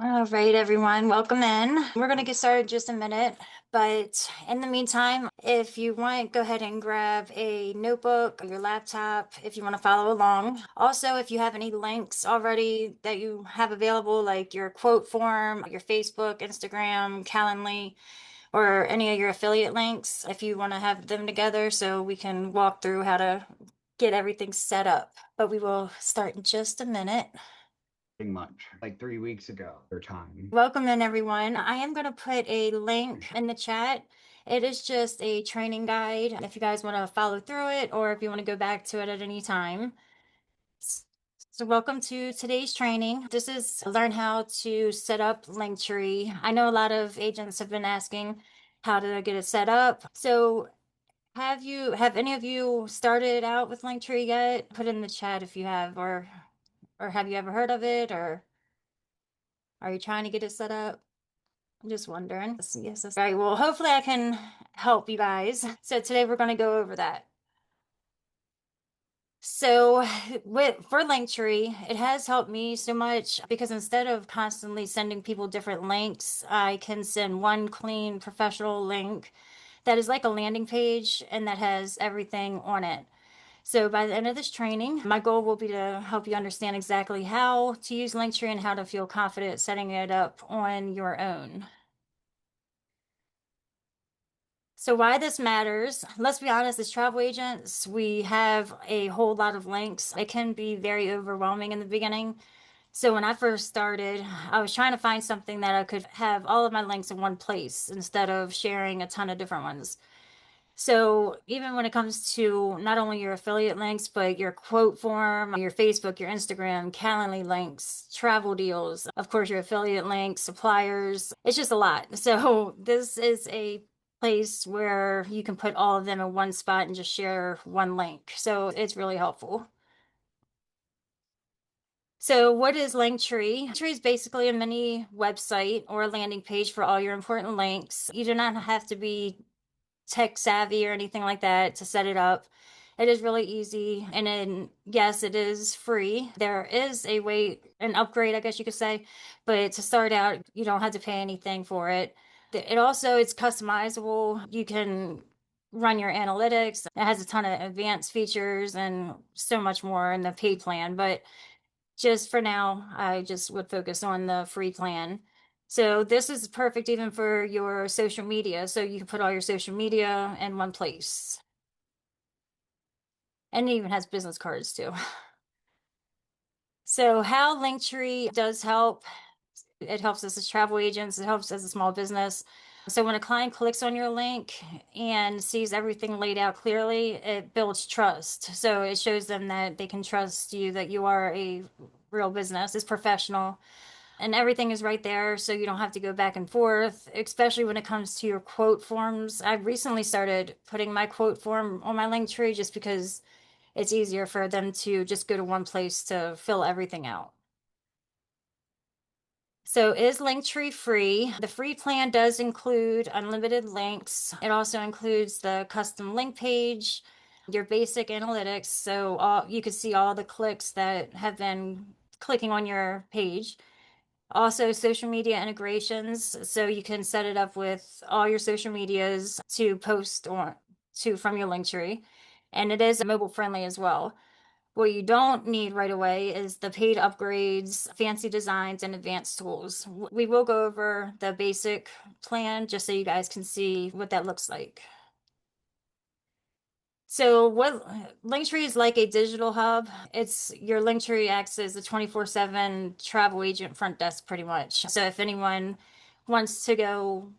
All right, everyone, welcome in. We're going to get started in just a minute, but in the meantime, if you want, go ahead and grab a notebook or your laptop if you want to follow along. Also, if you have any links already that you have available, like your quote form, your Facebook, Instagram, Calendly, or any of your affiliate links, if you want to have them together so we can walk through how to get everything set up. But we will start in just a minute. Much like 3 weeks ago their time. Welcome in, everyone. I am going to put a link in the chat. It is just a training guide if you guys want to follow through it or if you want to go back to it at any time. So welcome to today's training. This is learn how to set up Linktree. I know a lot of agents have been asking how to get it set up. So have any of you started out with Linktree yet? Put it in the chat if you have, or have you ever heard of it, or are you trying to get it set up? I'm just wondering. Yes, that's right. Well, hopefully I can help you guys. So today we're going to go over that. So for Linktree, it has helped me so much because instead of constantly sending people different links, I can send one clean professional link that is like a landing page and that has everything on it. So by the end of this training, my goal will be to help you understand exactly how to use Linktree and how to feel confident setting it up on your own. So why this matters, let's be honest, as travel agents, we have a whole lot of links. It can be very overwhelming in the beginning. So when I first started, I was trying to find something that I could have all of my links in one place instead of sharing a ton of different ones. So even when it comes to not only your affiliate links, but your quote form, your Facebook, your Instagram, Calendly links, travel deals, of course, your affiliate links, suppliers, it's just a lot. So this is a place where you can put all of them in one spot and just share one link. So it's really helpful. So what is Linktree? Linktree is basically a mini website or a landing page for all your important links. You do not have to be tech savvy or anything like that to set it up. It is really easy. And then, yes, it is free. There is a way, an upgrade, I guess you could say. But to start out, you don't have to pay anything for it. It also, it's customizable. You can run your analytics. It has a ton of advanced features and so much more in the paid plan. But just for now, I just would focus on the free plan. So this is perfect even for your social media. So you can put all your social media in one place. And it even has business cards too. So how Linktree does help, it helps us as travel agents, it helps as a small business. So when a client clicks on your link and sees everything laid out clearly, it builds trust. So it shows them that they can trust you, that you are a real business, is professional. And everything is right there, so you don't have to go back and forth, especially when it comes to your quote forms. I've recently started putting my quote form on my Linktree just because it's easier for them to just go to one place to fill everything out. So is Linktree free? The free plan does include unlimited links. It also includes the custom link page, your basic analytics, so you can see all the clicks that have been clicking on your page. Also, social media integrations, so you can set it up with all your social medias to post or to from your Linktree. And it is mobile friendly as well. What you don't need right away is the paid upgrades, fancy designs, and advanced tools. We will go over the basic plan just so you guys can see what that looks like. So what Linktree is like a digital hub. It's your Linktree acts as a 24/7 travel agent front desk pretty much. So if anyone wants to go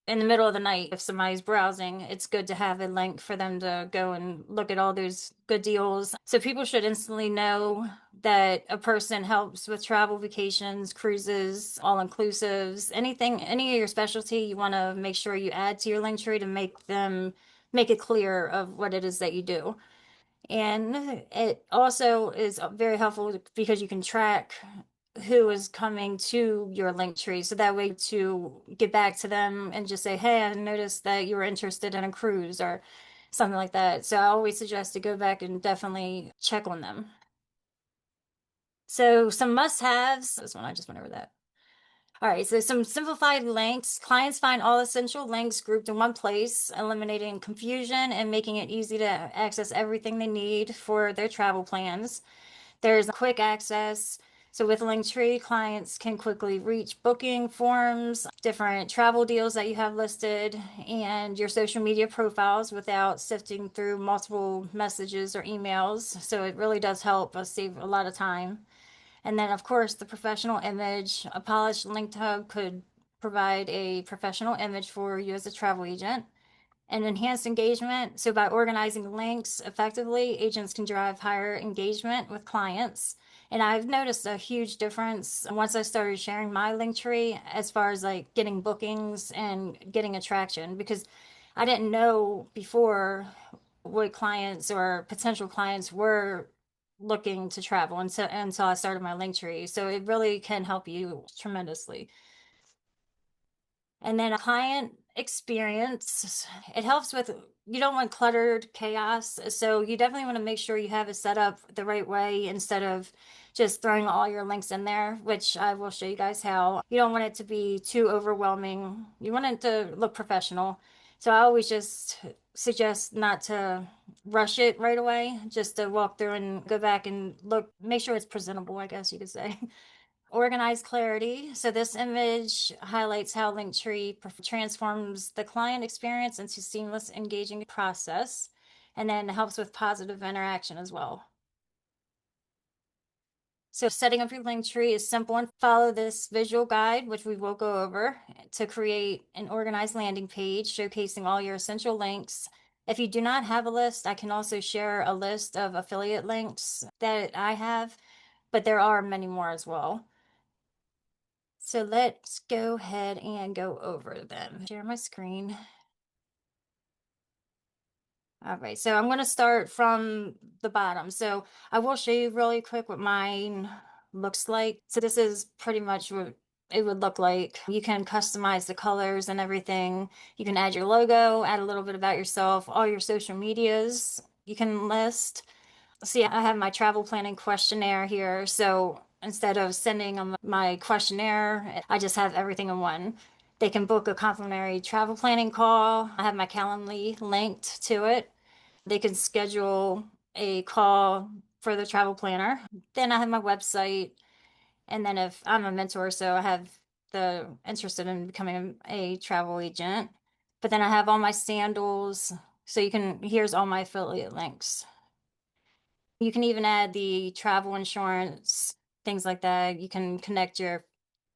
in the middle of the night, if somebody's browsing, it's good to have a link for them to go and look at all those good deals. So people should instantly know that a person helps with travel, vacations, cruises, all inclusives, anything, any of your specialty, you want to make sure you add to your Linktree to make it clear of what it is that you do. And it also is very helpful because you can track who is coming to your link tree. So that way to get back to them and just say, hey, I noticed that you were interested in a cruise or something like that. So I always suggest to go back and definitely check on them. So some must-haves, this one I just went over that. All right, so some simplified links. Clients find all essential links grouped in one place, eliminating confusion and making it easy to access everything they need for their travel plans. There's quick access. So with Linktree, clients can quickly reach booking forms, different travel deals that you have listed, and your social media profiles without sifting through multiple messages or emails. So it really does help us save a lot of time. And then, of course, the professional image. A polished linked hub could provide a professional image for you as a travel agent. And enhanced engagement. So, by organizing links effectively, agents can drive higher engagement with clients. And I've noticed a huge difference once I started sharing my link tree as far as like getting bookings and getting attraction because I didn't know before what clients or potential clients were looking to travel until I started my link tree. So it really can help you tremendously. And then a client experience, it helps with, you don't want cluttered chaos. So you definitely want to make sure you have it set up the right way instead of just throwing all your links in there, which I will show you guys how. You don't want it to be too overwhelming. You want it to look professional. So I always just suggest not to rush it right away, just to walk through and go back and look, make sure it's presentable, I guess you could say. Organized clarity. So this image highlights how Linktree transforms the client experience into seamless, engaging process, and then helps with positive interaction as well. So setting up your Linktree is simple and follow this visual guide, which we will go over to create an organized landing page showcasing all your essential links. If you do not have a list, I can also share a list of affiliate links that I have, but there are many more as well. So let's go ahead and go over them. Share my screen. All right, so I'm going to start from the bottom. So I will show you really quick what mine looks like. So this is pretty much what it would look like. You can customize the colors and everything. You can add your logo, add a little bit about yourself, all your social medias you can list. See, I have my travel planning questionnaire here. So instead of sending them my questionnaire, I just have everything in one. They can book a complimentary travel planning call. I have my Calendly linked to it. They can schedule a call for the travel planner. Then I have my website. And then if I'm a mentor, so I have the interested in becoming a travel agent. But then I have all my sandals. So here's all my affiliate links. You can even add the travel insurance, things like that. You can connect your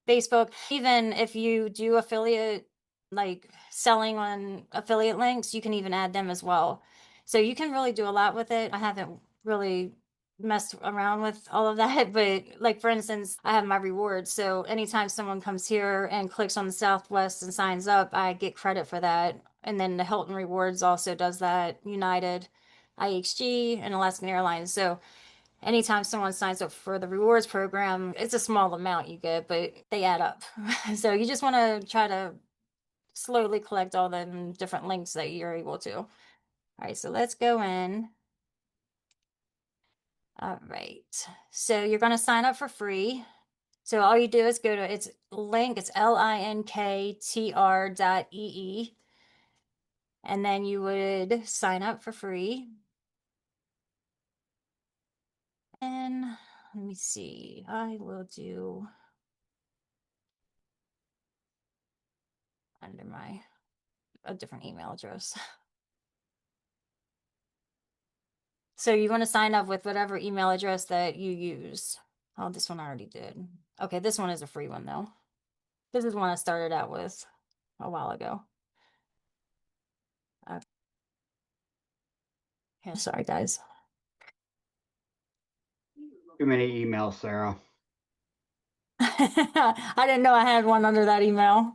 Facebook. Even if you do affiliate, like selling on affiliate links, you can even add them as well. So you can really do a lot with it. I haven't really messed around with all of that, but like for instance, I have my rewards. So anytime someone comes here and clicks on the Southwest and signs up, I get credit for that. And then the Hilton Rewards also does that, United, IHG, and Alaskan Airlines. So anytime someone signs up for the rewards program, it's a small amount you get, but they add up. So you just want to try to slowly collect all the different links that you're able to. All right, so let's go in. All right, so you're going to sign up for free. So all you do is go to it's linktr.ee, and then you would sign up for free. And let me see, I will do under a different email address. So you want to sign up with whatever email address that you use. Oh, this one I already did. Okay, this one is a free one though. This is one I started out with a while ago. Yeah, sorry guys. Too many emails, Sarah. I didn't know I had one under that email.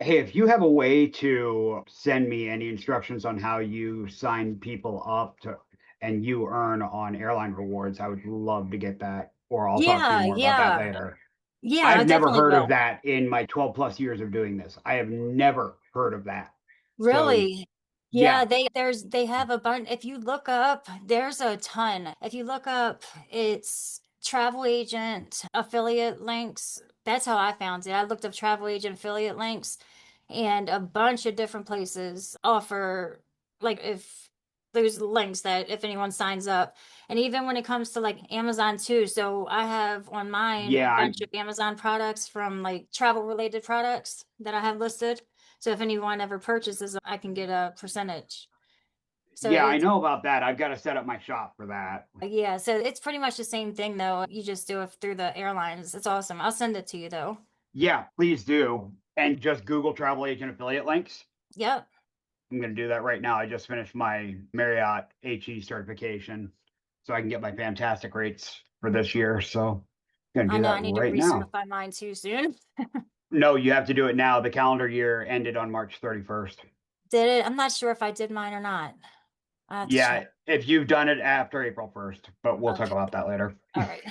Hey, if you have a way to send me any instructions on how you sign people up to and you earn on airline rewards, I would love to get that, or I'll talk to you Yeah, more about that yeah. later. Yeah, I I've never definitely heard of will. that in my 12 plus years of doing this. I have never heard of that. So, Really? Yeah, yeah. they have a bunch. If you look up, there's a ton. If you look up, it's travel agent affiliate links. That's how I found it. I looked up travel agent affiliate links, and a bunch of different places offer, like, if there's links that if anyone signs up. And even when it comes to like Amazon too. So I have on mine a Yeah, bunch of Amazon products from like travel related products that I have listed. So if anyone ever purchases, I can get a percentage. So yeah, I it's, know about that. I've got to set up my shop for that. yeah, so it's pretty much the same thing though. You just do it through the airlines. It's awesome. I'll send it to you though. Yeah, please do. And just Google travel agent affiliate links. Yep. I'm going to do that right now. I just finished my Marriott HE certification so I can get my fantastic rates for this year. So I'm going to I do know that I need to right now. recertify mine too soon. No, you have to do it now. The calendar year ended on March 31st. Did it? I'm not sure if I did mine or not. I have to check. Yeah, if you've done it after April 1st, but we'll talk Okay. about that later. All right.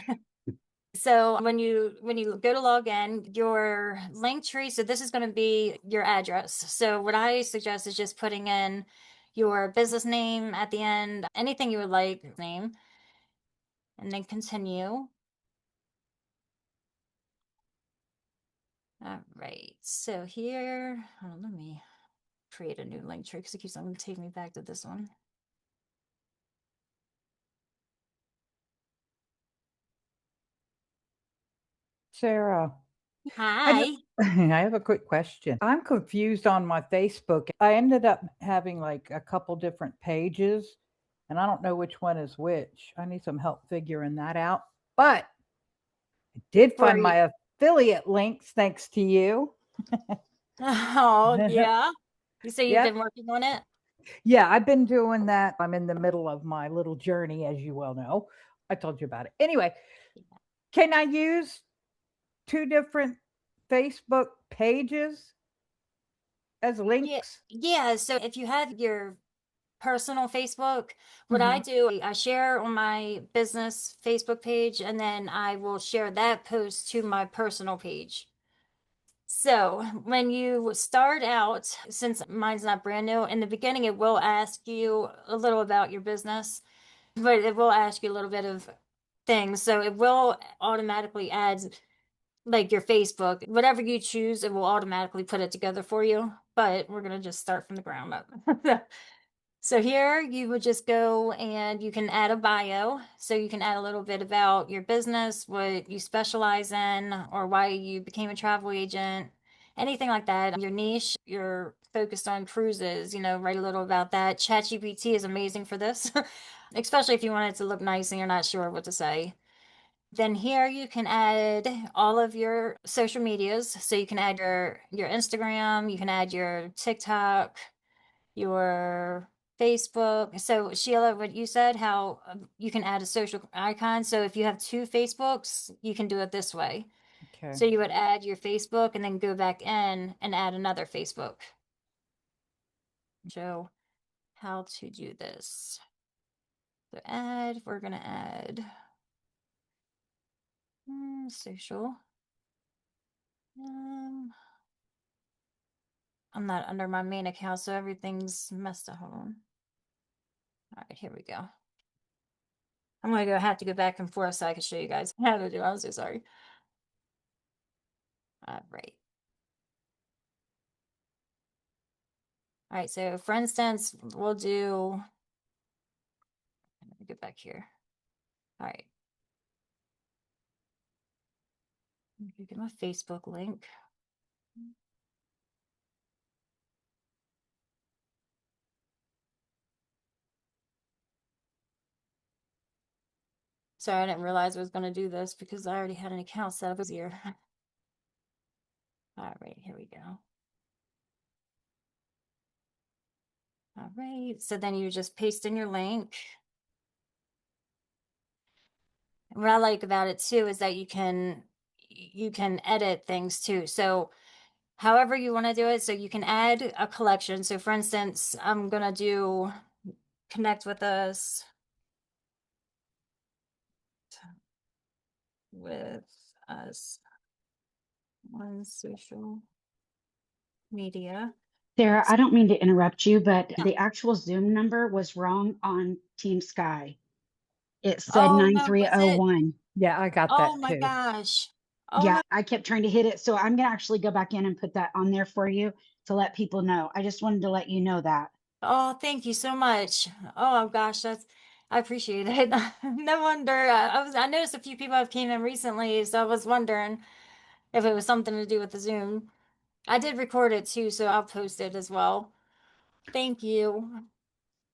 So when you go to log in, your link tree, so this is going to be your address. So what I suggest is just putting in your business name at the end, anything you would like, name, and then continue. All right. So here, let me create a new link tree because it keeps on taking me back to this one. Sarah, I just Hi. I have a quick question. I'm confused on my Facebook. I ended up having like a couple different pages, and I don't know which one is which. I need some help figuring that out. But I did For find my affiliate links thanks to you. oh yeah. You say you've Yep. been working on it? Yeah, I've been doing that. I'm in the middle of my little journey, as you well know. I told you about it. Anyway, can I use two different Facebook pages as Yeah. links? Yeah. So if you have your personal Facebook, what I Hmm. do, I share on my business Facebook page and then I will share that post to my personal page. So when you start out, since mine's not brand new, in the beginning, it will ask you a little about your business, but it will ask you a little bit of things. So it will automatically add like your Facebook, whatever you choose, it will automatically put it together for you. But we're going to just start from the ground up. So here you would just go and you can add a bio. So you can add a little bit about your business, what you specialize in, or why you became a travel agent, anything like that. Your niche, you're focused on cruises, write a little about that. ChatGPT is amazing for this, especially if you want it to look nice and you're not sure what to say. Then here you can add all of your social medias. So you can add your Instagram, you can add your TikTok, your Facebook. So Sheila, what you said, how you can add a social icon. So if you have two Facebooks, you can do it this way. Okay. So you would add your Facebook and then go back in and add another Facebook. Show how to do this. So we're gonna add social. Um, I'm not under my main account, so everything's messed up. Hold on. All right, here we go. I'm gonna have to go back and forth so I can show you guys how to do it. I'm so sorry. All right. All right, so for instance, we'll do, let me get back here. All right, let me get my Facebook link. Sorry, I didn't realize I was going to do this because I already had an account set up easier. All right, here we go. All right, so then you just paste in your link. And what I like about it too is that you can edit things too. So however you want to do it, so you can add a collection. So for instance, I'm gonna do connect with us on social media. Sarah, I don't mean to interrupt you, but the actual Zoom number was wrong on Team Sky. It said Oh no, was it? 9301. Yeah, I got Oh that my too. gosh. Oh Yeah, my, I kept trying to hit it. So I'm gonna actually go back in and put that on there for you to let people know. I just wanted to let you know that. oh, thank you so much. Oh gosh, I appreciate it. No wonder. I noticed a few people have came in recently, so I was wondering if it was something to do with the Zoom. I did record it too, so I'll post it as well. Thank you.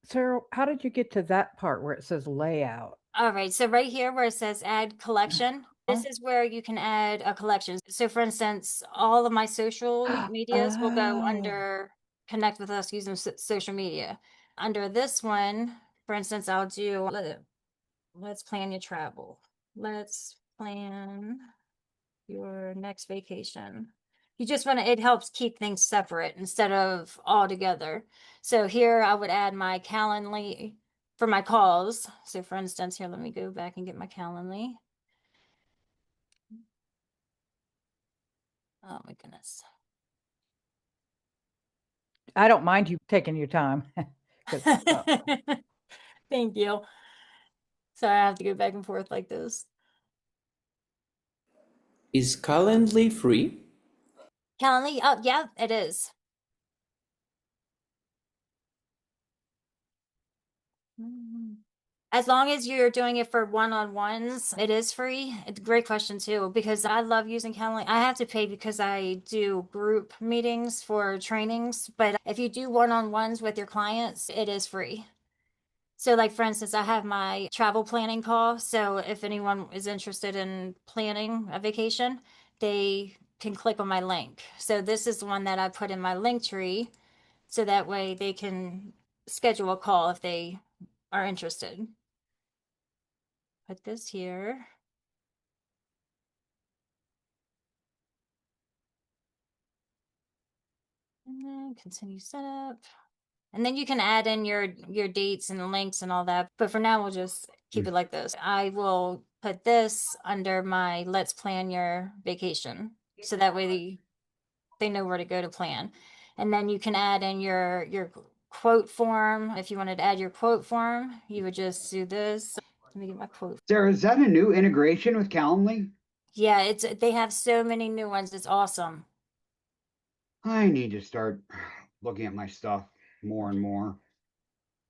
Sarah, how did you get to that part where it says layout? All right, so right here where it says add collection, Huh? this is where you can add a collection. So for instance, all of my social medias will go Oh, under connect with us using social media. Under this one, for instance, I'll do let's plan your travel. Let's plan your next vacation. You just want to, it helps keep things separate instead of all together. So here I would add my Calendly for my calls. So for instance, here, let me go back and get my Calendly. Oh my goodness. I don't mind you taking your time. 'Cause, Thank you. Sorry, I have to go back and forth like this. Is Calendly free? Calendly, oh yeah, it is. As long as you're doing it for one-on-ones, it is free. It's a great question too, because I love using Calendly. I have to pay because I do group meetings for trainings, but if you do one-on-ones with your clients, it is free. So like for instance, I have my travel planning call. So if anyone is interested in planning a vacation, they can click on my link. So this is the one that I put in my Linktree, so that way they can schedule a call if they are interested. Put this here. And then continue setup. And then you can add in your dates and links and all that. But for now, we'll just keep it like this. I will put this under my let's plan your vacation. So that way they know where to go to plan. And then you can add in your quote form. If you wanted to add your quote form, you would just do this. Let me get my quote. Sarah, is that a new integration with Calendly? Yeah, it's they have so many new ones. It's awesome. I need to start looking at my stuff more and more.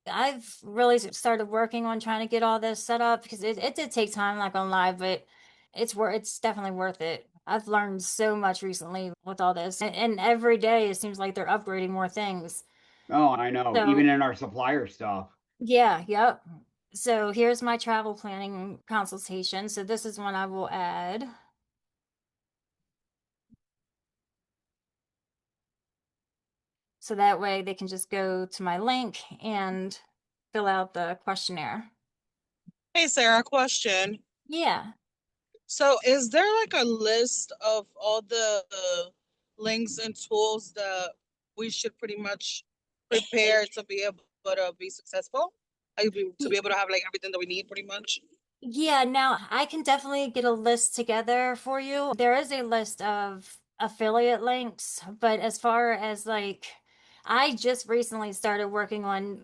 I've really started working on trying to get all this set up because it did take time, like on live, but it's definitely worth it. I've learned so much recently with all this, and every day it seems like they're upgrading more things. Oh, I know. So Even in our supplier stuff. yeah, yep. So here's my travel planning consultation. So this is one I will add. So that way they can just go to my link and fill out the questionnaire. Hey Sarah, question. Yeah. So is there like a list of all the links and tools that we should pretty much prepare to be able to be successful? To be able to have like everything that we need pretty much? Yeah, now I can definitely get a list together for you. There is a list of affiliate links, but as far as like, I just recently started working on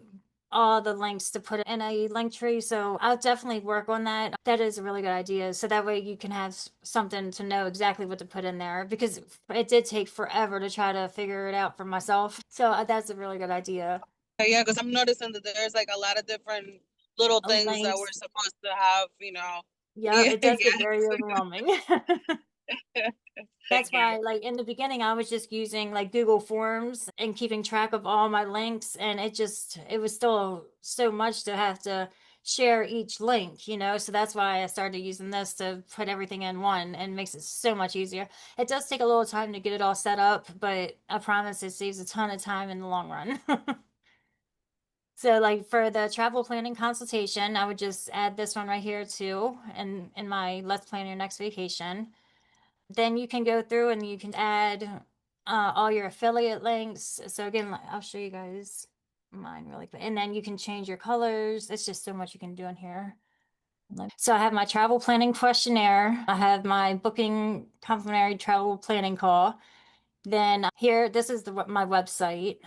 all the links to put in a link tree, so I'll definitely work on that. That is a really good idea. So that way you can have something to know exactly what to put in there because it did take forever to try to figure it out for myself. So that's a really good idea. Yeah, because I'm noticing that there's like a lot of different little things that we're Links. supposed to have. Yeah, Yeah, it does get yeah. very overwhelming. That's why, like in the beginning, I was just using like Google Forms and keeping track of all my links, and it was still so much to have to share each link. So that's why I started using this to put everything in one and makes it so much easier. It does take a little time to get it all set up, but I promise it saves a ton of time in the long run. So like for the travel planning consultation, I would just add this one right here too, and in my let's plan your next vacation. Then you can go through and you can add all your affiliate links. So again, I'll show you guys mine really quick. And then you can change your colors. It's just so much you can do in here. So I have my travel planning questionnaire. I have my booking complimentary travel planning call. Then here, this is my website.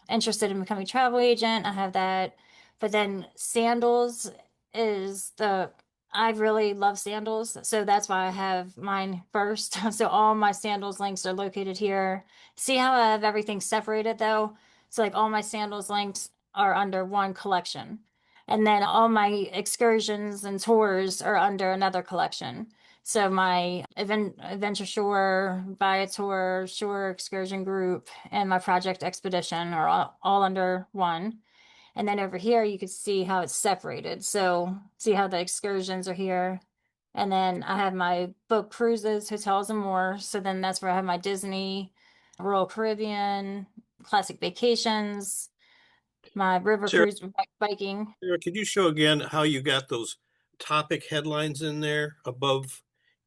Interested in becoming a travel agent. I have that. But then sandals is I really love sandals, so that's why I have mine first. So all my sandals links are located here. See how I have everything separated though? So like all my sandals links are under one collection. And then all my excursions and tours are under another collection. So my Adventure Shore, Viator, Shore Excursion Group, and my Project Expedition are all under one. And then over here, you could see how it's separated. So see how the excursions are here. And then I have my boat cruises, hotels, and more. So then that's where I have my Disney, Royal Caribbean, classic vacations, my river Sarah, cruise biking. Sarah, could you show again how you got those topic headlines in there above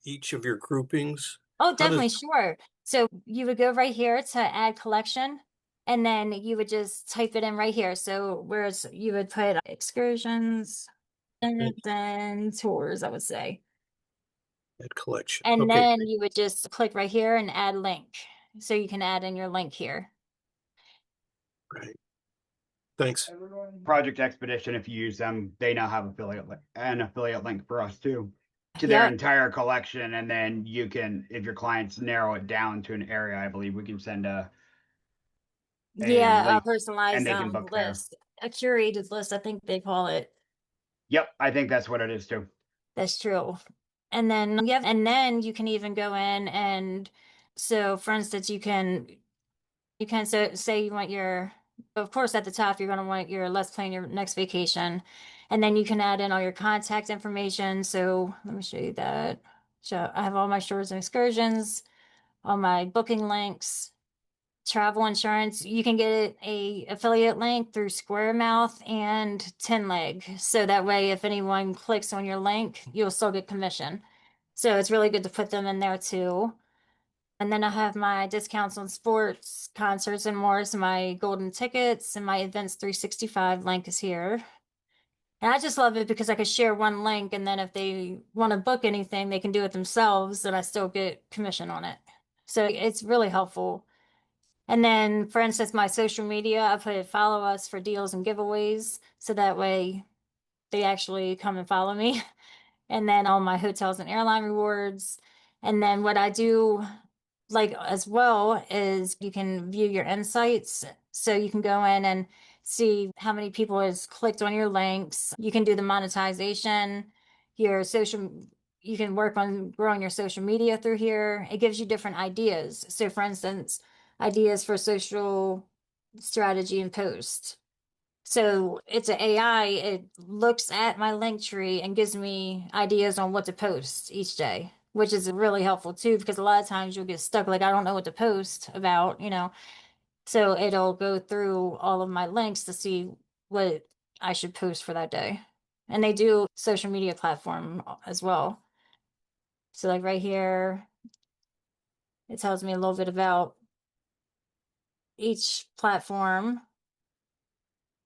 each of your groupings? Oh, How does definitely, sure. So you would go right here to add collection, and then you would just type it in right here. So whereas you would put excursions and then tours, I would say. that collection? And Okay, then you would just click right here and add link. So you can add in your link here. right. Thanks. Project Expedition, if you use them, they now have an affiliate link for us too, to their Yep. entire collection. And then you can, if your clients narrow it down to an area, I believe we can send a Yeah, a link and personalized they can book there. list, a curated list, I think they call it. Yep, I think that's what it is too. That's true. And then yeah, and then you can even go in and so for instance, you can so say you want your of course at the top you're going to want your let's plan your next vacation. And then you can add in all your contact information. So let me show you that. So I have all my shores and excursions, all my booking links, travel insurance. You can get a affiliate link through Squaremouth and TenLeg. So that way, if anyone clicks on your link, you'll still get commission. So it's really good to put them in there too. And then I have my discounts on sports, concerts, and more. So my golden tickets and my Events 365 link is here. And I just love it because I could share one link, and then if they want to book anything, they can do it themselves, and I still get commission on it. So it's really helpful. And then, for instance, my social media, I put follow us for deals and giveaways. So that way they actually come and follow me. And then all my hotels and airline rewards. And then what I do like as well is you can view your insights. So you can go in and see how many people has clicked on your links. You can do the monetization, your social, you can work on growing your social media through here. It gives you different ideas. So for instance, ideas for social strategy and post. So it's an AI. It looks at my link tree and gives me ideas on what to post each day, which is really helpful too, because a lot of times you'll get stuck, like, I don't know what to post about. So it'll go through all of my links to see what I should post for that day. And they do social media platform as well. So like right here, it tells me a little bit about each platform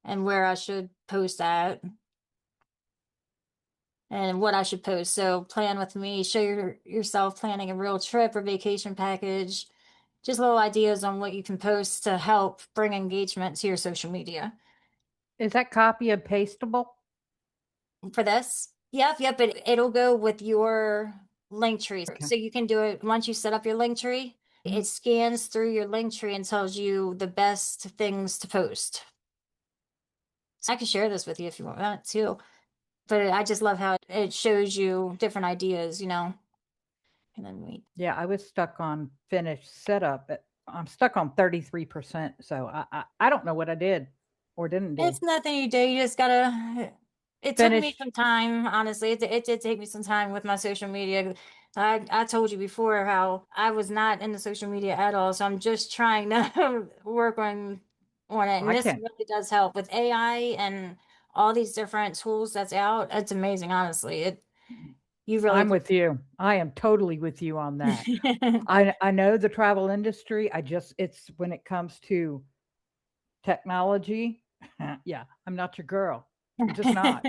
and where I should post at and what I should post. So plan with me, show yourself planning a real trip or vacation package. Just little ideas on what you can post to help bring engagement to your social media. Is that copy and pastable? For this, yep, it'll go with your link tree. Okay. So you can do it once you set up your link tree. Mhm. It scans through your link tree and tells you the best things to post. So I can share this with you if you want to, but I just love how it shows you different ideas. And then Yeah, I was stuck on finished setup. I'm stuck on 33%. So I don't know what I did or didn't do. it's nothing you do. You just gotta. It took me Finish. some time, honestly. It did take me some time with my social media. I told you before how I was not into social media at all, so I'm just trying to work on it. And I this can. really does help with AI and all these different tools that's out. It's amazing, honestly. You really I'm with you. I am totally with you on that. can. I know the travel industry. It's when it comes to technology. Yeah, I'm not your girl. I'm just not.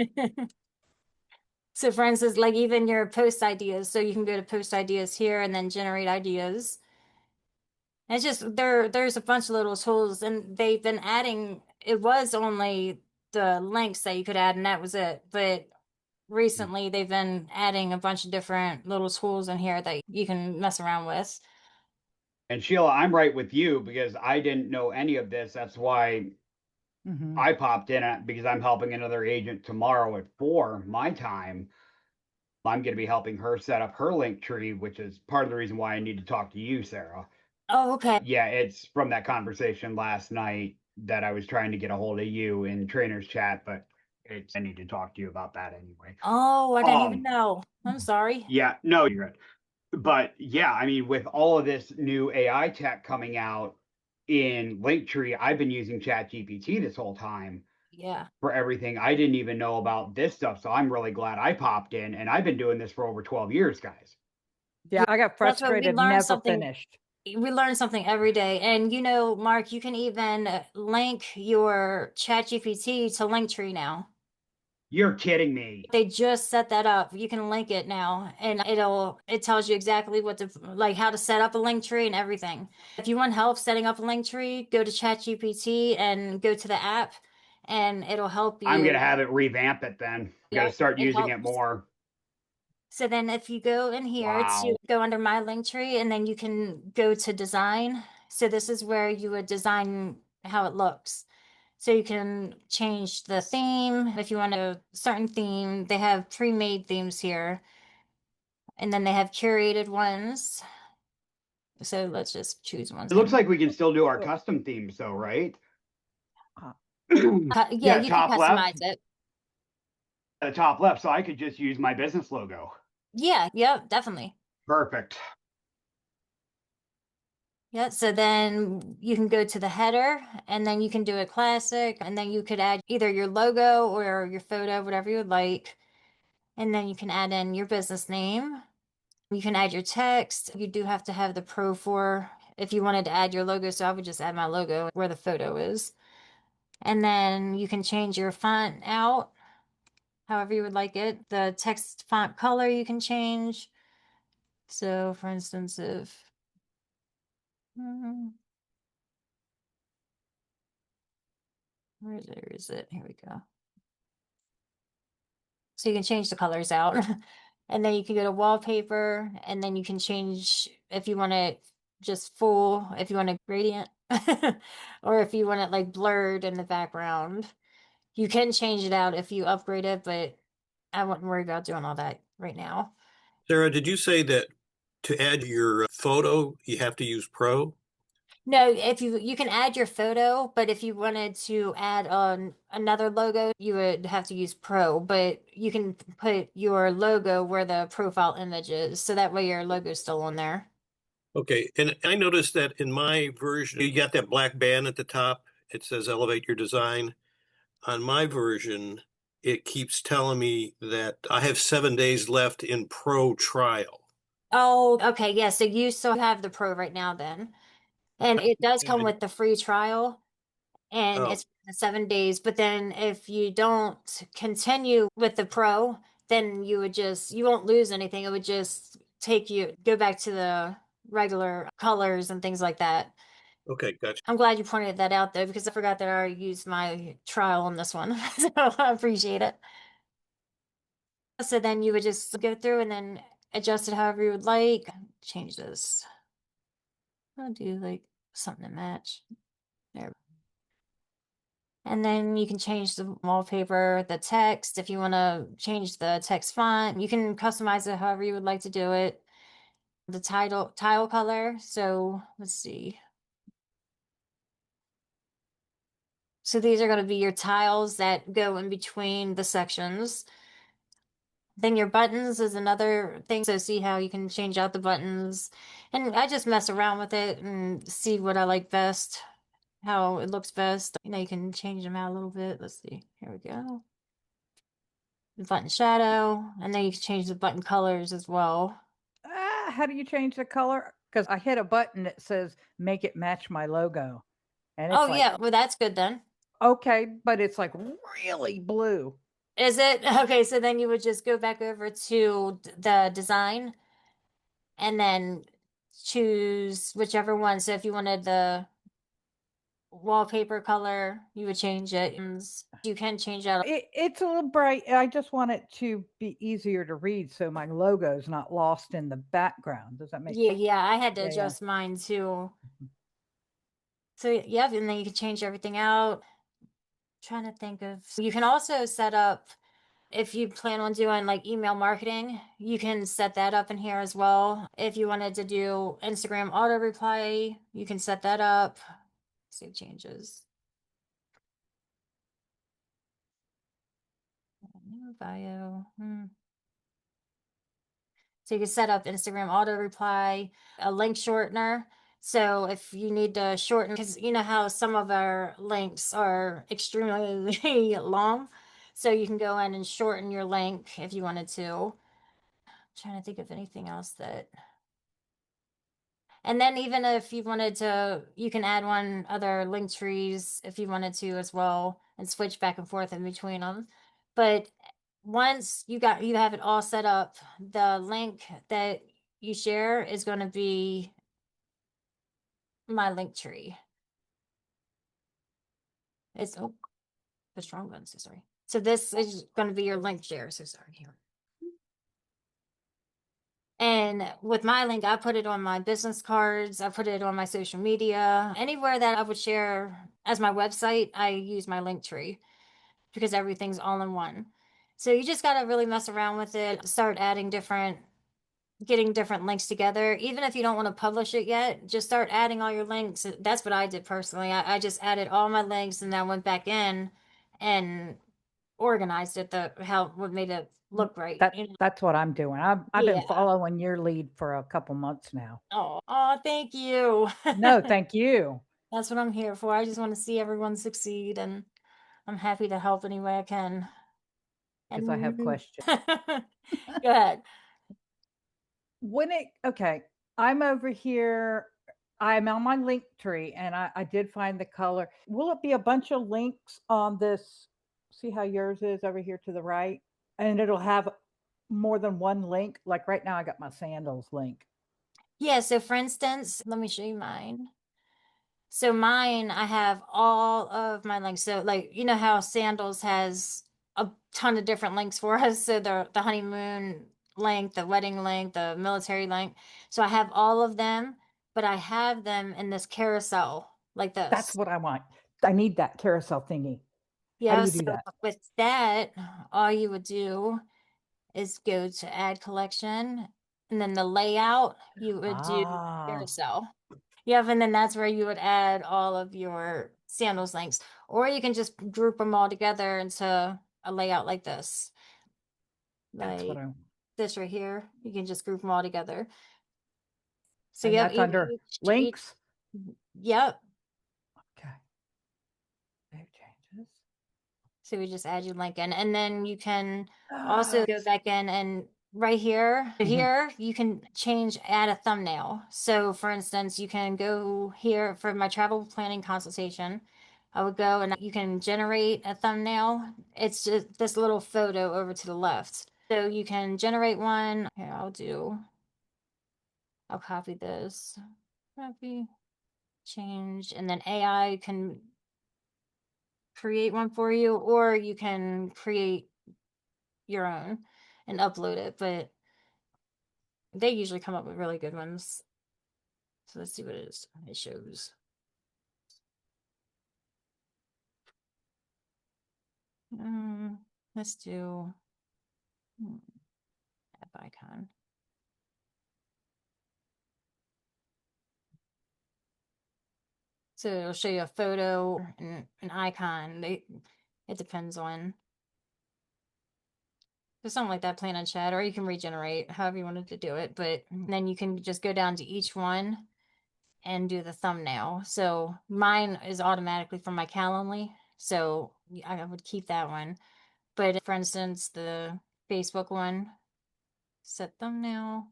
So for instance, like even your post ideas, so you can go to post ideas here and then generate ideas. It's just there's a bunch of little tools and they've been adding, it was only the links that you could add and that was it. But recently they've been adding a bunch of different little tools in here that you can mess around with. And Sheila, I'm right with you because I didn't know any of this. That's why I popped in because I'm helping another agent tomorrow at 4 my time. I'm going to be helping her set up her Linktree, which is part of the reason why I need to talk to you, Sarah. Oh, okay. Yeah, it's from that conversation last night that I was trying to get a hold of you in trainers chat, but I need to talk to you about that anyway. Oh, I didn't even know. I'm sorry. Yeah, no, you're good. But yeah, I mean, with all of this new AI tech coming out in Linktree, I've been using ChatGPT this whole time Yeah. for everything. I didn't even know about this stuff, so I'm really glad I popped in, and I've been doing this for over 12 years, guys. Yeah, I got That's what we frustrated, learned never something. finished. We learn something every day. And you know, Mark, you can even link your ChatGPT to Linktree now. You're kidding me. They just set that up. You can link it now and it tells you exactly what to like how to set up a Linktree and everything. If you want help setting up a Linktree, go to ChatGPT and go to the app and it'll help I'm you. going to have it revamp it then. Got to Yep, start it using it helps. more. So then if you go in here to Wow. go under my Linktree and then you can go to design. So this is where you would design how it looks. So you can change the theme if you want a certain theme. They have pre-made themes here. And then they have curated ones. So let's just choose one. It looks like we can still do our custom themes though, right? Uh, Yeah, Yeah, you can top left. customize it. The top left, so I could just use my business logo. Yeah, yep, definitely. Perfect. Yeah, so then you can go to the header and then you can do a classic and then you could add either your logo or your photo, whatever you would like. And then you can add in your business name. You can add your text. You do have to have the Pro for if you wanted to add your logo. So I would just add my logo where the photo is. And then you can change your font out however you would like it. The text font color you can change. So for instance, if where is it? Here we go. So you can change the colors out. And then you can go to wallpaper and then you can change if you want it just full, if you want a gradient, or if you want it like blurred in the background. You can change it out if you upgrade it, but I wouldn't worry about doing all that right now. Sarah, did you say that to add your photo, you have to use Pro? No, if you can add your photo, but if you wanted to add on another logo, you would have to use Pro, but you can put your logo where the profile image is, so that way your logo's still on there. Okay, and I noticed that in my version, you got that black band at the top. It says elevate your design. On my version, it keeps telling me that I have 7 days left in Pro trial. Oh, okay, yeah, so you still have the Pro right now then. And it does come with the free trial. And Oh, it's 7 days. But then if you don't continue with the pro, then you won't lose anything. It would just go back to the regular colors and things like that. okay, gotcha. I'm glad you pointed that out though, because I forgot that I already used my trial on this one. So I appreciate it. So then you would just go through and then adjust it however you would like. Change this. I'll do like something to match. There. And then you can change the wallpaper, the text. If you want to change the text font, you can customize it however you would like to do it. The tile color. So let's see. So these are going to be your tiles that go in between the sections. Then your buttons is another thing. So see how you can change out the buttons. And I just mess around with it and see what I like best, how it looks best. You know, you can change them out a little bit. Let's see. Here we go. The button shadow, and then you can change the button colors as well. How do you change the color? Because I hit a button that says make it match my logo. And it's Oh, like, yeah, well, that's good then. okay, but it's like really blue. Is it? Okay, so then you would just go back over to the design and then choose whichever one. So if you wanted the wallpaper color, you would change it. And you can change out. It's a little bright. I just want it to be easier to read so my logo's not lost in the background. Does that make Yeah, sense? yeah, I had to Yeah, yeah. adjust mine too. So yeah, and then you can change everything out. Trying to think of, you can also set up, if you plan on doing like email marketing, you can set that up in here as well. If you wanted to do Instagram auto reply, you can set that up. Save changes. New bio. So you can set up Instagram auto reply, a link shortener. So if you need to shorten, because you know how some of our links are extremely long. So you can go in and shorten your link if you wanted to. Trying to think of anything else that. And then even if you wanted to, you can add one other link trees if you wanted to as well and switch back and forth in between them. But once you have it all set up, the link that you share is going to be my link tree. It's the strong one, so sorry. So this is going to be your link share. So sorry here. And with my link, I put it on my business cards. I put it on my social media. Anywhere that I would share as my website, I use my link tree because everything's all in one. So you just got to really mess around with it, start adding getting different links together. Even if you don't want to publish it yet, just start adding all your links. That's what I did personally. I just added all my links and then went back in and organized it what made it look right. That's what I'm doing. I've been Yeah. following your lead for a couple months now. Oh, thank you. No, thank you. That's what I'm here for. I just want to see everyone succeed, and I'm happy to help any way I can. Because I have questions. Go ahead. Okay, I'm over here. I'm on my link tree and I did find the color. Will it be a bunch of links on this? See how yours is over here to the right? And it'll have more than one link. Like right now, I got my sandals link. Yeah, so for instance, let me show you mine. So mine, I have all of my links. So like, you know how Sandals has a ton of different links for us. So the honeymoon link, the wedding link, the military link. So I have all of them, but I have them in this carousel like this. That's what I want. I need that carousel thingy. How do you do that? With that, all you would do is go to add collection, and then the layout, you would do carousel. Yep, and then that's where you would add all of your sandals links. Or you can just group them all together into a layout like this. That's what Like I want. this right here. You can just group them all together. So And you have that's under links? Yep. Okay. Save changes. So we just add your link in. And then you can also go back in and right here, you can add a thumbnail. So for instance, you can go here for my travel planning consultation. I would go and you can generate a thumbnail. It's just this little photo over to the left. So you can generate one. Here, I'll copy this. Copy, change, and then AI can create one for you, or you can create your own and upload it, but they usually come up with really good ones. So let's see what it shows. Let's do app icon. So it'll show you a photo and an icon. It depends on. So something like that, plan on chat, or you can regenerate however you wanted to do it. But then you can just go down to each one and do the thumbnail. So mine is automatically from my Calendly. So I would keep that one. But for instance, the Facebook one, set thumbnail.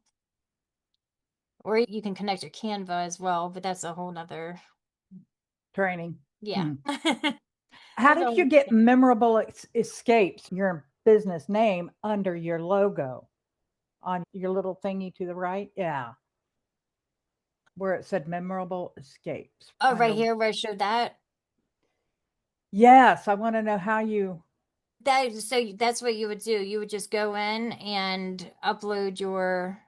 Or you can connect your Canva as well, but that's a whole nother training. Yeah. How did you get memorable escapes, your business name, under your logo on your little thingy to the right? Yeah. Where it said memorable escapes. Oh, right here where I showed that? Yes, I want to know how you. That's what you would do. You would just go in and upload your.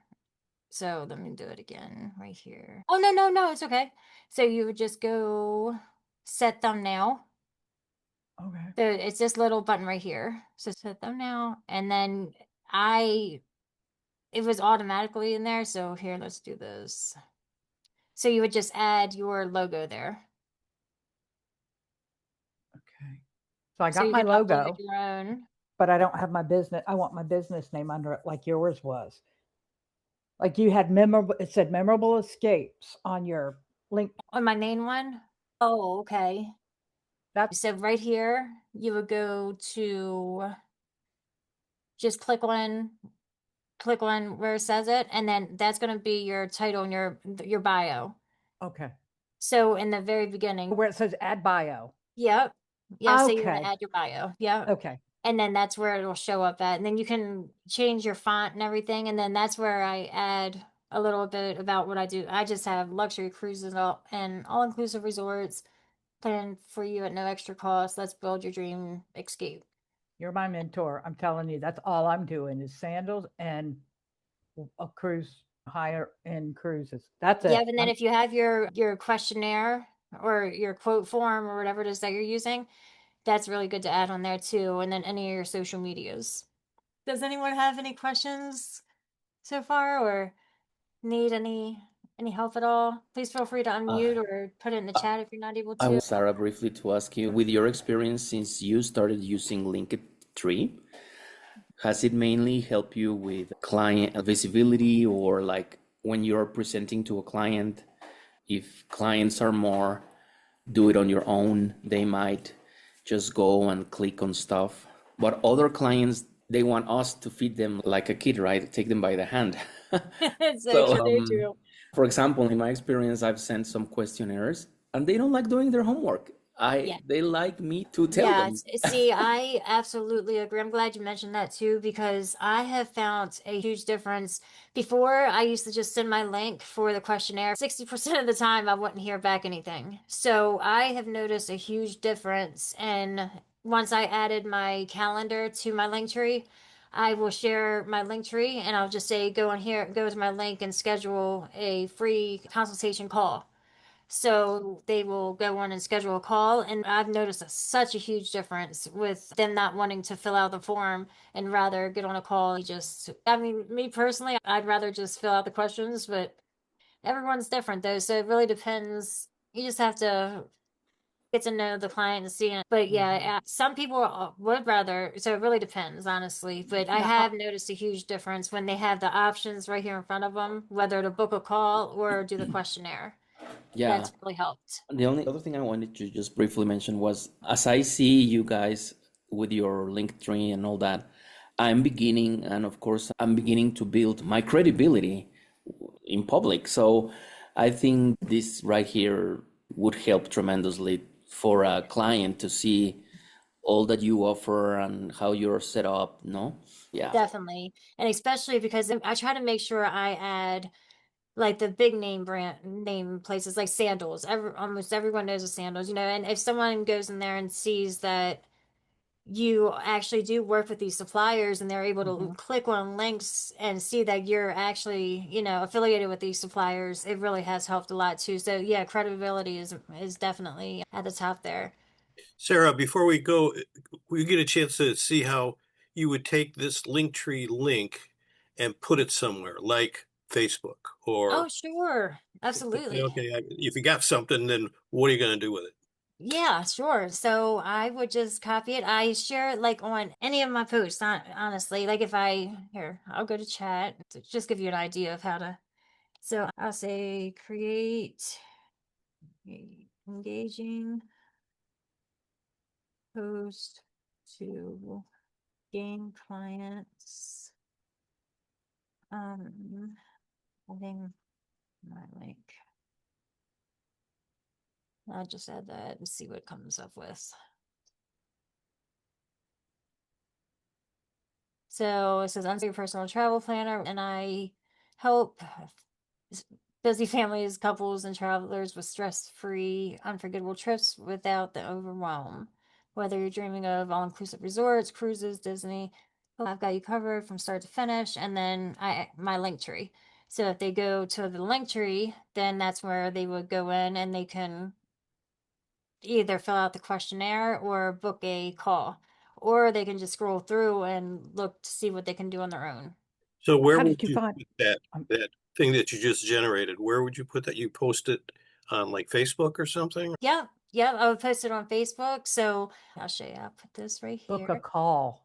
So let me do it again right here. Oh, no, no, no, it's okay. So you would just go set thumbnail. Okay. So it's this little button right here. So set thumbnail, and then I it was automatically in there. So here, let's do this. So you would just add your logo there. Okay. So I So got you my can upload logo, your own. but I don't have my business. I want my business name under it like yours was. Like you had memorable, it said memorable escapes on your link. On my main one? Oh, okay. That's So right here, you would go to just click on where it says it, and then that's going to be your title and your bio. okay. So in the very beginning, Where it says add bio. yep. Yeah, so you want to Okay. add your bio. Yep. Okay. And then that's where it'll show up at. And then you can change your font and everything. And then that's where I add a little bit about what I do. I just have luxury cruises and all-inclusive resorts planned for you at no extra cost. Let's build your dream escape. You're my mentor. I'm telling you, that's all I'm doing is sandals and a cruise, higher end cruises. That's Yeah, it. and then if you have your questionnaire or your quote form or whatever it is that you're using, that's really good to add on there too. And then any of your social medias. Does anyone have any questions so far or need any help at all? Please feel free to unmute or put it in the chat if you're not able I to. want Sarah briefly to ask you, with your experience since you started using Linktree, has it mainly helped you with client visibility, or like when you're presenting to a client, if clients are more do it on your own, they might just go and click on stuff. But other clients, they want us to feed them like a kid, right? Take them by the hand. It's so So, true. So true. for example, in my experience, I've sent some questionnaires and they don't like doing their homework. Yeah. They like me to tell Yeah, them. see, I absolutely agree. I'm glad you mentioned that too, because I have found a huge difference. Before, I used to just send my link for the questionnaire. 60% of the time, I wouldn't hear back anything. So I have noticed a huge difference. And once I added my calendar to my Linktree, I will share my Linktree and I'll just say, go on here, go to my link and schedule a free consultation call. So they will go on and schedule a call. And I've noticed such a huge difference with them not wanting to fill out the form and rather get on a call. I mean, me personally, I'd rather just fill out the questions, but everyone's different though. So it really depends. You just have to get to know the client and see it. But yeah, some people would rather, so it really depends, honestly. But I Now, have noticed a huge difference when they have the options right here in front of them, whether to book a call or do the questionnaire. Yeah. That's really helped. The only other thing I wanted to just briefly mention was, as I see you guys with your Linktree and all that, I'm beginning, and of course, I'm beginning to build my credibility in public. So I think this right here would help tremendously for a client to see all that you offer and how you're set up, no? Yeah. Definitely. And especially because I try to make sure I add like the big name places like sandals. Almost everyone knows the sandals, and if someone goes in there and sees that you actually do work with these suppliers and they're able to click on links and see that you're actually, affiliated with these suppliers, it really has helped a lot too. So yeah, credibility is definitely at the top there. Sarah, before we go, we get a chance to see how you would take this Linktree link and put it somewhere like Facebook Oh, or sure. Absolutely. okay, if you got something, then what are you going to do with it? Yeah, sure. So I would just copy it. I share it like on any of my posts, honestly. Like if I'll go to chat to just give you an idea of how to. So I'll say create a engaging post to gain clients. Adding my link. I'll just add that and see what it comes up with. So it says, I'm your personal travel planner, and I help busy families, couples, and travelers with stress-free, unforgettable trips without the overwhelm. whether you're dreaming of all-inclusive resorts, cruises, Disney, I've got you covered from start to finish. And then my Linktree. So if they go to the Linktree, then that's where they would go in and they can either fill out the questionnaire or book a call, or they can just scroll through and look to see what they can do on their own. So where How would did you you find? put that thing that you just generated? Where would you put that? You post it on like Facebook or something? Yeah, yeah, I would post it on Facebook. So I'll show you. I'll put this right Book a here. call.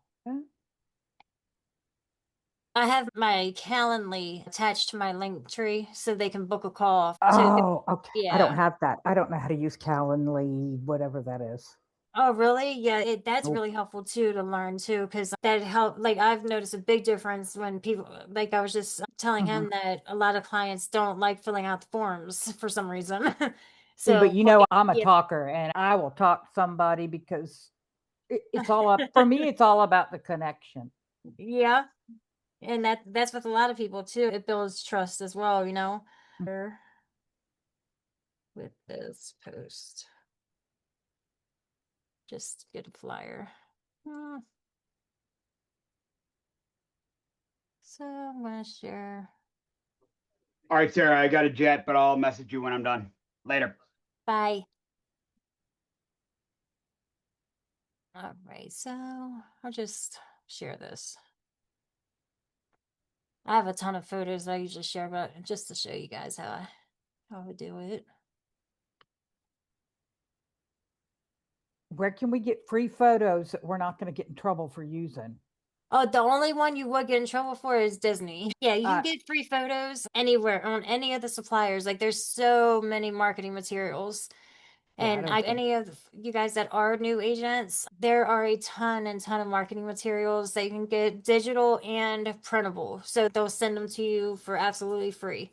I have my Calendly attached to my Linktree so they can book a call. Oh, okay. I don't Yeah. have that. I don't know how to use Calendly, whatever that is. Oh, really? Yeah, that's Nope. really helpful too to learn too, because that help. Like I've noticed a big difference when people, like I was just telling Mhm. him that a lot of clients don't like filling out the forms for some reason. See, but So, you know, I'm a yeah, talker and I will talk to somebody because it's all up for me. It's all about the connection. yeah, and that's with a lot of people too. It builds trust as well, you know. With this post, just get a flyer. So I'm gonna share. All right, Sarah, I got a jet, but I'll message you when I'm done. Later. Bye. All right, so I'll just share this. I have a ton of photos I usually share, but just to show you guys how I would do it. Where can we get free photos that we're not going to get in trouble for using? Oh, the only one you would get in trouble for is Disney. Yeah, you can Uh, get free photos anywhere on any of the suppliers. Like there's so many marketing materials. Yeah, I And don't think. any of you guys that are new agents, there are a ton and ton of marketing materials that you can get digital and printable. So they'll send them to you for absolutely free.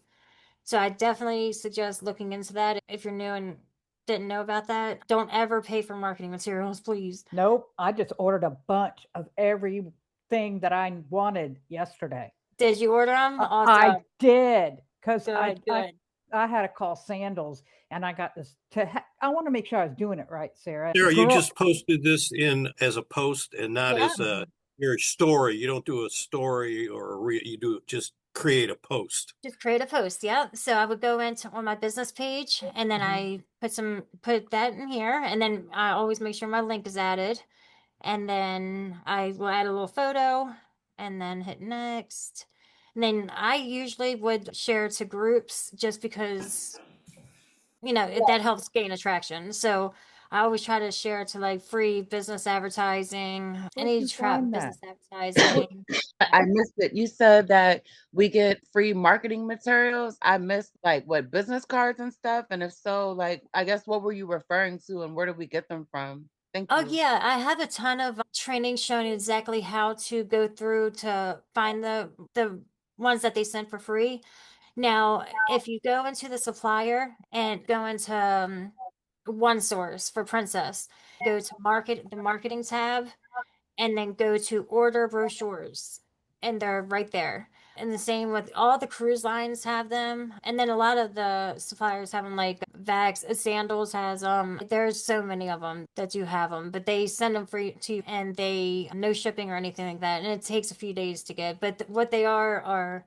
So I definitely suggest looking into that if you're new and didn't know about that. Don't ever pay for marketing materials, please. Nope. I just ordered a bunch of everything that I wanted yesterday. Did you order them? I Awesome. did because Good, good. I had to call Sandals and I got this I want to make sure I was doing it right, Sarah. Sarah, you Girl, just posted this in as a post and not Yeah, as your story. You don't do a story or you do just create a post. just create a post. Yeah. So I would go into on my business page and then I put that in here and then I always make sure my link is added. And then I will add a little photo and then hit next. And then I usually would share to groups just because, that helps gain attraction. So I always try to share to like free business advertising, where'd any you trap find that? business advertising. I missed it. You said that we get free marketing materials. I missed like what business cards and stuff. And if so, like I guess what were you referring to and where did we get them from? Thank Oh you. yeah, I have a ton of training showing exactly how to go through to find the ones that they sent for free. Now, if you go into the supplier and go into one source for Princess, go to the marketing tab, and then go to order brochures, and they're right there. And the same with all the cruise lines have them, and then a lot of the suppliers have them, like Vax, Sandals has them. There's so many of them that do have them, but they send them free to you, and they no shipping or anything like that, and it takes a few days to get. But what they are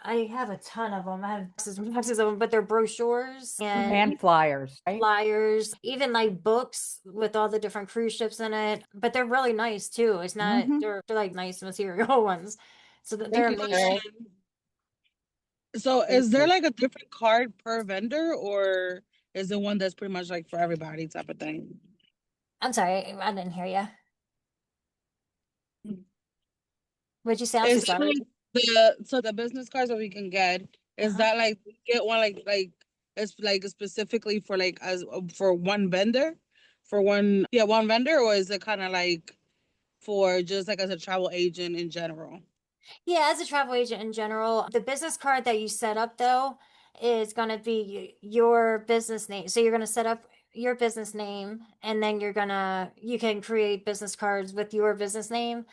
I have a ton of them. I have boxes and boxes of them, but they're brochures And flyers, right? flyers, even like books with all the different cruise ships in it. But they're really nice too. It's not Mhm. they're like nice material ones, so they're Thank you, amazing. Sarah. So Thank is there you. like a different card per vendor, or is it one that's pretty much like for everybody type of thing? I'm sorry, I didn't hear you. What'd you say? I'm so Is that sorry. like the business cards that we can get, is Uh-huh. that like we get one like it's like specifically for like as for one vendor, for one vendor, or is it kind of like for just like as a travel agent in general? Yeah, as a travel agent in general, the business card that you set up though is going to be your business name. So you're going to set up your business name and then you can create business cards with your business name.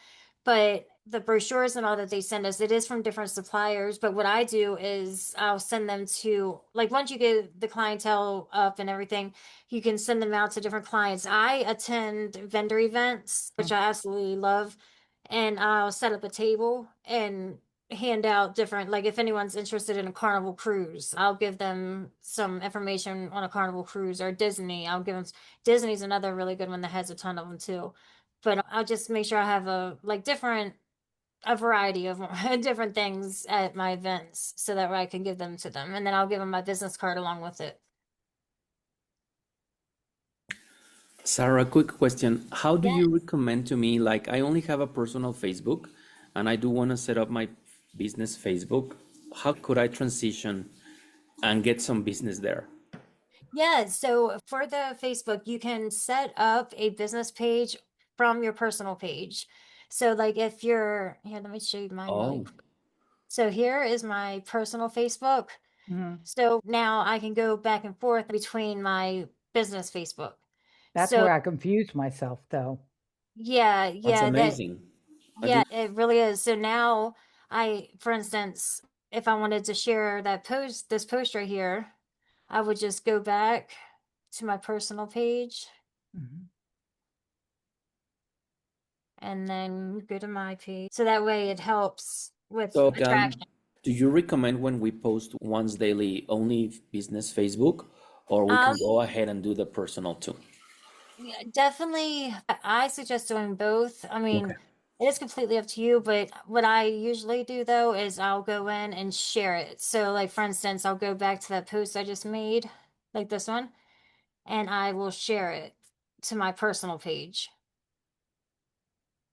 But the brochures and all that they send us, it is from different suppliers. But what I do is I'll send them to, like, once you get the clientele up and everything, you can send them out to different clients. I attend vendor events, which I absolutely love, and I'll set up a table and hand out different, like, if anyone's interested in a Carnival cruise, I'll give them some information on a Carnival cruise, or Disney. I'll give them, Disney's another really good one that has a ton of them too. But I'll just make sure I have a variety of different things at my events, so that way I can give them to them, and then I'll give them my business card along with it. Sarah, quick question. How do you recommend to me, like I only have a personal Facebook and I do want to set up my business Facebook. How could I transition and get some business there? Yeah, so for the Facebook, you can set up a business page from your personal page. So like if you're, here, let me show you mine really Oh, quick. So here is my personal Facebook. Mhm. So now I can go back and forth between my business Facebook. That's So where I confuse myself, though. yeah, that's yeah, that amazing. I yeah, did. it really is. So now for instance, if I wanted to share that post, this post right here, I would just go back to my personal page Mhm. and then go to my page. So that way it helps with So, attraction. do you recommend when we post once daily only business Facebook, or we Um, can go ahead and do the personal too? yeah, definitely, I suggest doing both. I Okay. mean, it is completely up to you, but what I usually do though is I'll go in and share it. So like for instance, I'll go back to that post I just made, like this one, and I will share it to my personal page.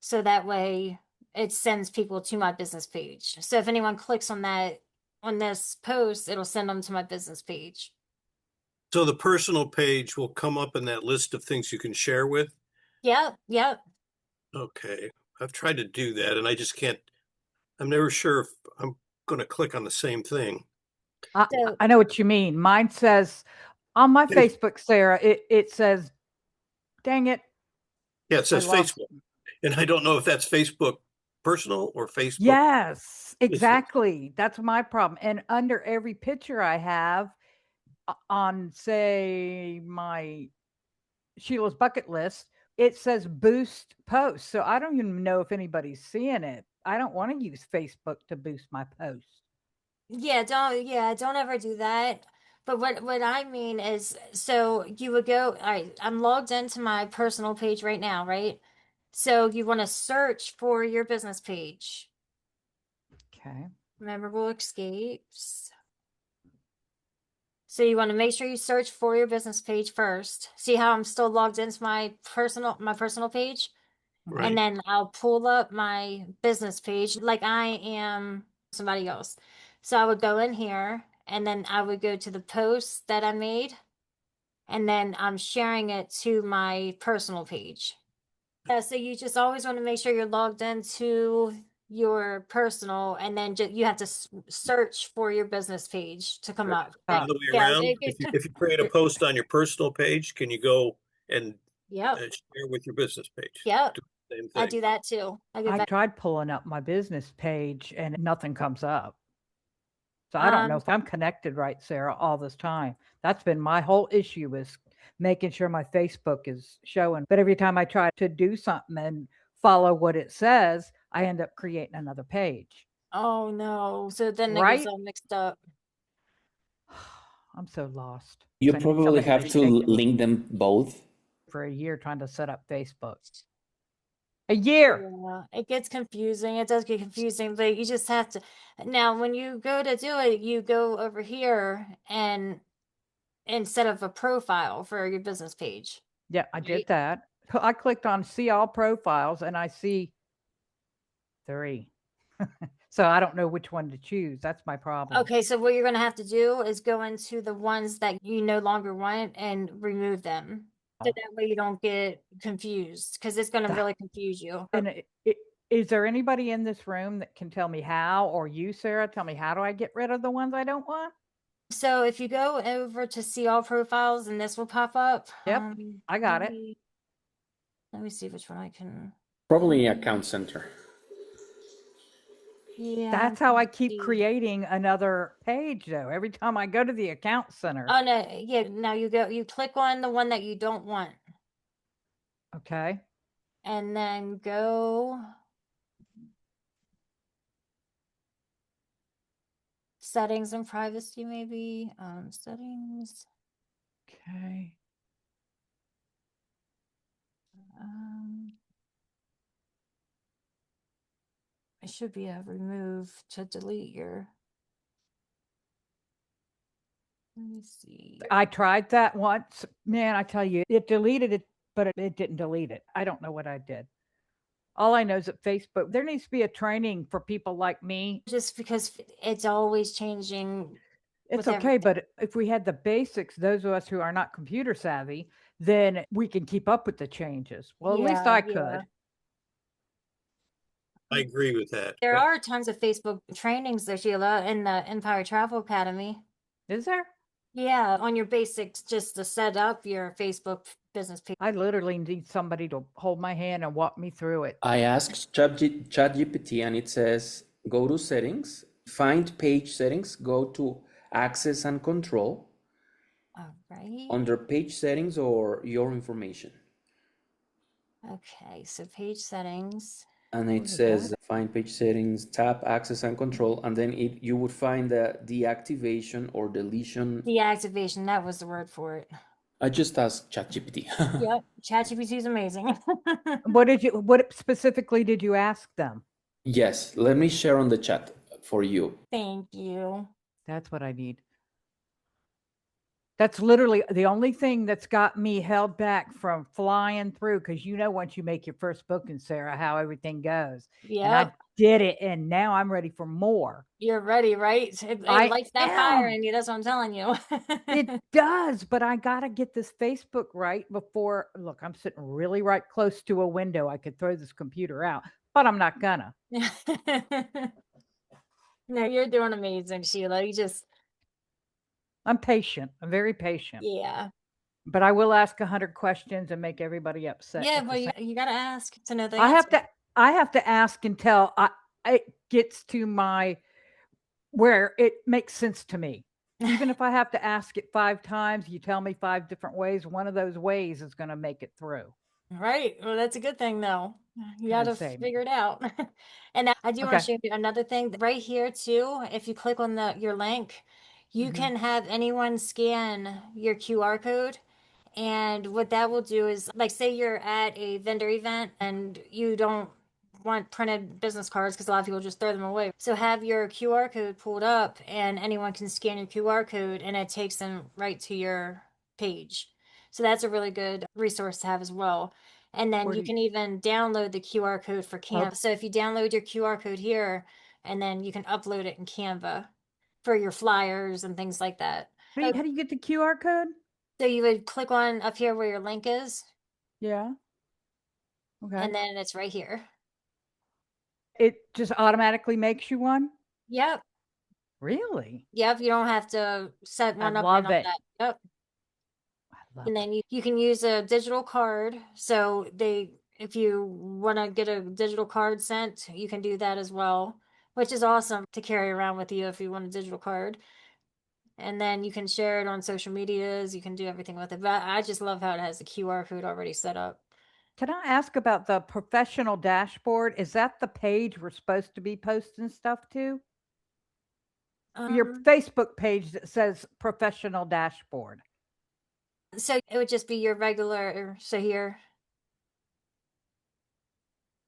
So that way it sends people to my business page. So if anyone clicks on that, on this post, it'll send them to my business page. So the personal page will come up in that list of things you can share with. Yep, yep. Okay. I've tried to do that and I just can't, I'm never sure if I'm going to click on the same thing. I, So I know what you mean. Mine says on my Face- Facebook, Sarah, it says, dang it, Yeah, it I says lost. Facebook. And I don't know if that's Facebook personal or Facebook Yes, business. exactly. That's my problem. And under every picture I have on, say, my Sheila's bucket list, it says boost post. So I don't even know if anybody's seeing it. I don't want to use Facebook to boost my posts. yeah, don't ever do that. But what I mean is, so you would go, all right, I'm logged into my personal page right now, right? So you want to search for your business page. Okay. Memorable escapes. So you want to make sure you search for your business page first. See how I'm still logged into my personal page? And Right. then I'll pull up my business page like I am somebody else. So I would go in here and then I would go to the post that I made, and then I'm sharing it to my personal page. Yeah, so you just always want to make sure you're logged into your personal, and then you have to search for your business page to come up. The other way Yeah, around, if you create a post on your personal page, can you go and yep, share with your business page? yep. Do the same I thing. do that too. I go I back. tried pulling up my business page and nothing comes up. So I don't know Um, if I'm connected right, Sarah, all this time. That's been my whole issue, is making sure my Facebook is showing. But every time I try to do something and follow what it says, I end up creating another page. oh no. So then it gets Right? all mixed up. I'm so lost. You I need probably somebody to have to shake me link them both. for a year trying to set up Facebook. A year. Yeah, it gets confusing. It does get confusing, but you just have to. Now, when you go to do it, you go over here and instead of a profile for your business page, Yeah, I did right? that. I clicked on see all profiles and I see 3. So I don't know which one to choose. That's my problem. Okay, so what you're going to have to do is go into the ones that you no longer want and remove them. So that way you don't get confused, because it's going to That- really confuse you. And is there anybody in this room that can tell me how, or you, Sarah, tell me how do I get rid of the ones I don't want? So if you go over to see all profiles, and this will pop up. Yep, I got it. Let me see which one I can. Probably account center. Yeah. That's how I keep creating another page though. Every time I go to the account center. Oh no, yeah. Now you click on the one that you don't want, Okay. and then go settings and privacy, maybe. Settings. Okay. It should be a remove to delete your. Let me see. I tried that once. Man, I tell you, it deleted it, but it didn't delete it. I don't know what I did. All I know is that Facebook, there needs to be a training for people like me. Just because it's always changing. It's okay, but if we had the basics, those of us who are not computer savvy, then we can keep up with the changes. Well, at least I could. I agree with that. There are tons of Facebook trainings there, Sheila, in the Empire Travel Academy. Is there? Yeah, on your basics, just to set up your Facebook business page. I literally need somebody to hold my hand and walk me through it. I asked ChatGPT and it says, go to settings, find page settings, go to access and control. All right. Under page settings or your information. Okay, so page settings. And it says find page settings, tap access and control, and then you would find the deactivation or deletion. Deactivation, that was the word for it. I just asked ChatGPT. Yep, ChatGPT is amazing. What specifically did you ask them? Yes, let me share on the chat for you. Thank you. That's what I need. That's literally the only thing that's got me held back from flying through. Because once you make your first booking, Sarah, how everything goes. Yeah. And I did it, and now I'm ready for more. You're ready, right? It lights that fire in you. That's what I'm telling you. It does, but I got to get this Facebook right before. Look, I'm sitting really right close to a window. I could throw this computer out, but I'm not gonna. No, you're doing amazing, Sheila. I'm patient. I'm very patient. Yeah. But I will ask 100 questions and make everybody upset. Yeah, but you got to ask to know the answer. I have to ask until it gets to where it makes sense to me. Even if I have to ask it 5 times, you tell me 5 different ways, one of those ways is going to make it through. Right. Well, that's a good thing, though. You got to figure it out. And I do want to show you another thing right here, too. If you click on your link, you can have anyone scan your QR code. And what that will do is, like, say you're at a vendor event and you don't want printed business cards because a lot of people just throw them away. So have your QR code pulled up and anyone can scan your QR code and it takes them right to your page. So that's a really good resource to have as well. And then you can even download the QR code for Canva. So if you download your QR code here, and then you can upload it in Canva for your flyers and things like that. How do you get the QR code? So you would click on up here where your link is. Yeah. Okay. And then it's right here. It just automatically makes you one? Yep. Really? Yep. You don't have to set one up. I love it. Yep. And then you can use a digital card. So if you want to get a digital card sent, you can do that as well, which is awesome to carry around with you if you want a digital card. And then you can share it on social medias. You can do everything with it. But I just love how it has the QR code already set up. Can I ask about the professional dashboard? Is that the page we're supposed to be posting stuff to? Your Facebook page that says professional dashboard. So it would just be your regular, so here.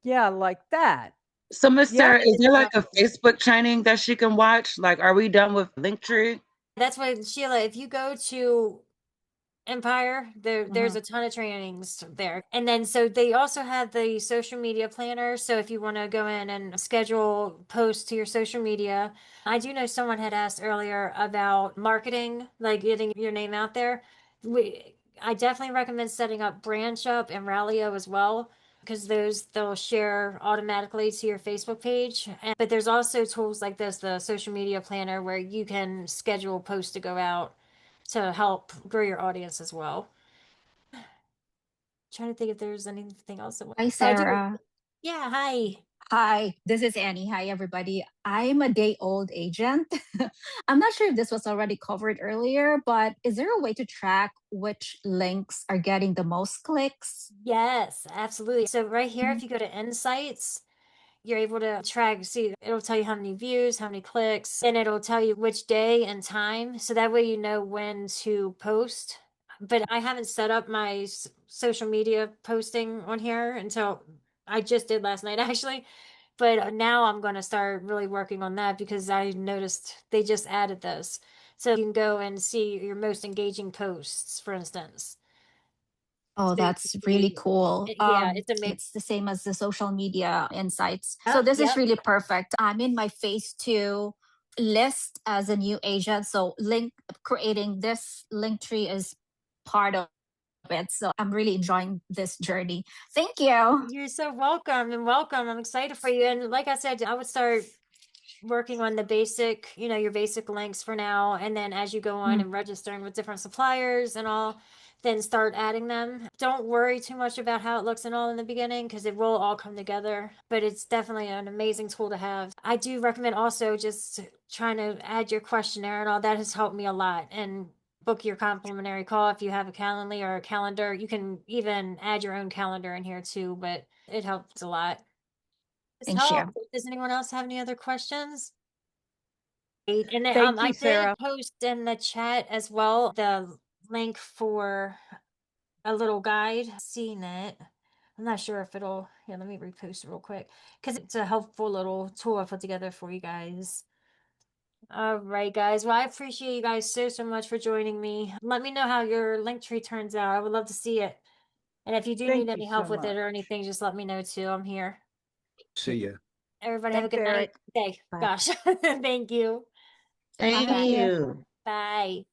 Yeah, like that. So, Miss Sarah, is there like a Facebook training that she can watch? Like, are we done with Linktree? That's why, Sheila, if you go to Empire, there's a ton of trainings there. And then so they also have the social media planner. So if you want to go in and schedule posts to your social media, I do know someone had asked earlier about marketing, like getting your name out there. I definitely recommend setting up Branch Up and Rallyo as well, because they'll share automatically to your Facebook page. But there's also tools like this, the social media planner, where you can schedule posts to go out to help grow your audience as well. Trying to think if there's anything else. Hi, Sarah. Yeah, hi. Hi, this is Annie. Hi, everybody. I'm a day-old agent. I'm not sure if this was already covered earlier, but is there a way to track which links are getting the most clicks? Yes, absolutely. So right here, if you go to Insights, you're able to track, see, it'll tell you how many views, how many clicks, and it'll tell you which day and time. So that way you know when to post. But I haven't set up my social media posting on here until I just did last night, actually. But now I'm going to start really working on that because I noticed they just added this. So you can go and see your most engaging posts, for instance. Oh, So you can that's really see, cool. yeah, it's amazing. It's the same as the social media insights. So Yep, this is yep. really perfect. I'm in my phase 2 list as a new agent. So creating this link tree is part of it. So I'm really enjoying this journey. Thank you. You're so welcome and welcome. I'm excited for you. And like I said, I would start working on the basic, your basic links for now. And then as you go on and registering with different suppliers and all, then start adding them. Don't worry too much about how it looks and all in the beginning because it will all come together. But it's definitely an amazing tool to have. I do recommend also just trying to add your questionnaire and all that has helped me a lot. And book your complimentary call if you have a Calendly or a calendar. You can even add your own calendar in here too, but it helps a lot. Thank you. Does anyone else have any other questions? And then, Thank I you, did Sarah. post in the chat as well the link for a little guide. Seen it. I'm not sure if it'll. Here, let me repost it real quick because it's a helpful little tool I put together for you guys. All right, guys. Well, I appreciate you guys so much for joining me. Let me know how your link tree turns out. I would love to see it. And if you do need Thank you any help so with it or much. anything, just let me know too. I'm here. See ya. Everybody have a Thanks, good night. Eric. Day. Bye. Gosh. Thank you. Thank Bye. you. Bye.